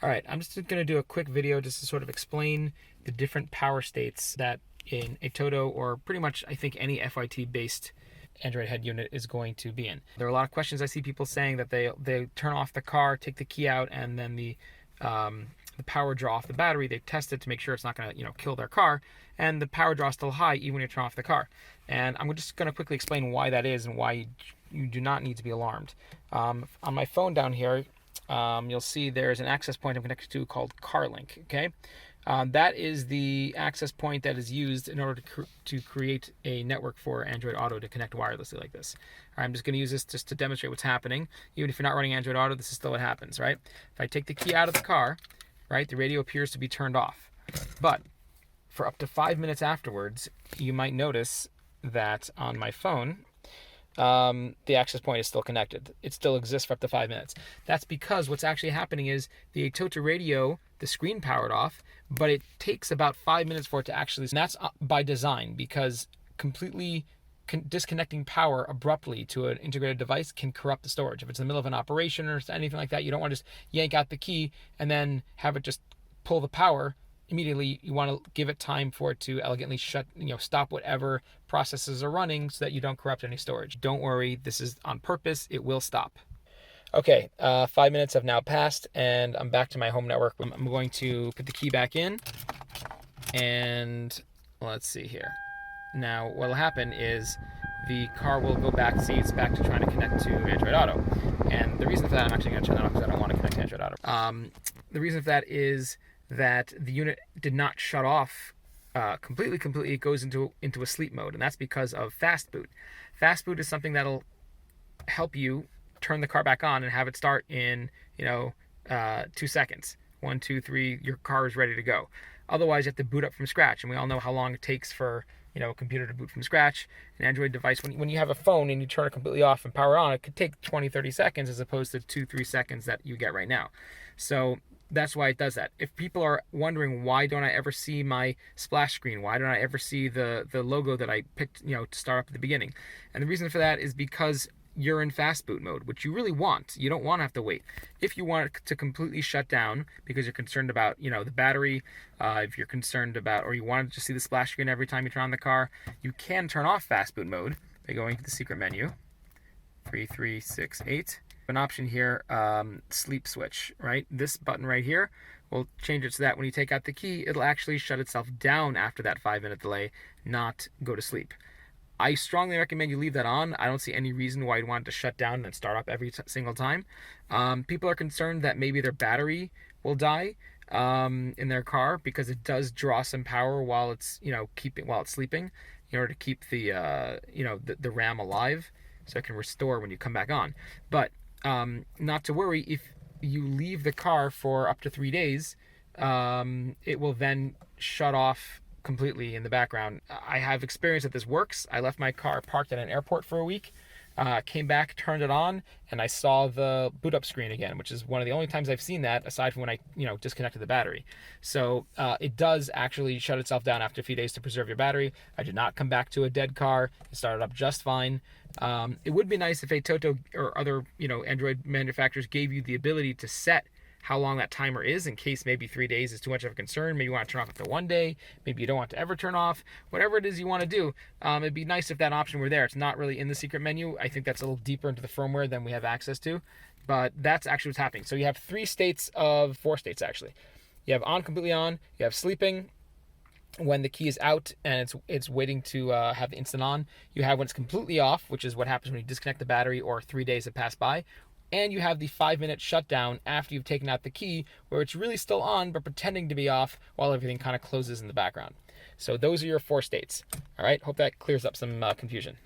All right, I'm just going to do a quick video just to sort of explain the different power states that in Atoto, or pretty much I think any FYT-based Android head unit is going to be in. There are a lot of questions I see people saying that they turn off the car, take the key out, and then the power draw off the battery. They test it to make sure it's not going to kill their car, and the power draw is still high even when you turn off the car. And I'm just going to quickly explain why that is and why you do not need to be alarmed. On my phone down here, you'll see there's an access point I'm connected to called CarLink. Okay, that is the access point that is used in order to create a network for Android Auto to connect wirelessly like this. I'm just going to use this just to demonstrate what's happening. Even if you're not running Android Auto, this is still what happens, right? If I take the key out of the car, right, the radio appears to be turned off. But for up to 5 minutes afterwards, you might notice that on my phone, the access point is still connected. It still exists for up to 5 minutes. That's because what's actually happening is the Atoto radio, the screen powered off, but it takes about 5 minutes for it to actually, and that's by design, because completely disconnecting power abruptly to an integrated device can corrupt the storage. If it's in the middle of an operation or anything like that, you don't want to just yank out the key and then have it just pull the power immediately. You want to give it time for it to elegantly stop whatever processes are running so that you don't corrupt any storage. Don't worry, this is on purpose. It will stop. Okay, 5 minutes have now passed and I'm back to my home network. I'm going to put the key back in and let's see here. Now what'll happen is the car will go back, see it's back to trying to connect to Android Auto. And the reason for that, I'm actually going to turn that off because I don't want to connect to Android Auto. The reason for that is that the unit did not shut off completely. It goes into a sleep mode, and that's because of fast boot. Fast boot is something that'll help you turn the car back on and have it start in 2 seconds. 1, 2, 3, your car is ready to go. Otherwise, you have to boot up from scratch, and we all know how long it takes for a computer to boot from scratch. An Android device, when you have a phone and you turn it completely off and power on, it could take 20-30 seconds as opposed to 2-3 seconds that you get right now. So that's why it does that. If people are wondering, why don't I ever see my splash screen? Why don't I ever see the logo that I picked to start up at the beginning? And the reason for that is because you're in fast boot mode, which you really want. You don't want to have to wait. If you want it to completely shut down because you're concerned about the battery, if you're concerned about, or you want to just see the splash screen every time you turn on the car, you can turn off fast boot mode by going to the secret menu, 3368. An option here, sleep switch, right? This button right here will change it so that when you take out the key, it'll actually shut itself down after that 5-minute delay, not go to sleep. I strongly recommend you leave that on. I don't see any reason why you'd want it to shut down and then start up every single time. People are concerned that maybe their battery will die in their car because it does draw some power while it's while it's sleeping, in order to keep the the RAM alive so it can restore when you come back on. But not to worry, if you leave the car for up to 3 days, it will then shut off completely in the background. I have experience that this works. I left my car parked at an airport for a week, came back, turned it on, and I saw the boot up screen again, which is one of the only times I've seen that aside from when I disconnected the battery. So it does actually shut itself down after a few days to preserve your battery. I did not come back to a dead car. It started up just fine. It would be nice if Atoto or other Android manufacturers gave you the ability to set how long that timer is, in case maybe 3 days is too much of a concern. Maybe you want to turn off after 1 day. Maybe you don't want to ever turn off. Whatever it is you want to do, it'd be nice if that option were there. It's not really in the secret menu. I think that's a little deeper into the firmware than we have access to, but that's actually what's happening. So you have 4 states actually. You have on, completely on. You have sleeping, when the key is out and it's waiting to have the instant on. You have when it's completely off, which is what happens when you disconnect the battery or 3 days have passed by. And you have the 5-minute shutdown after you've taken out the key, where it's really still on but pretending to be off while everything kind of closes in the background. So those are your 4 states. All right, hope that clears up some confusion.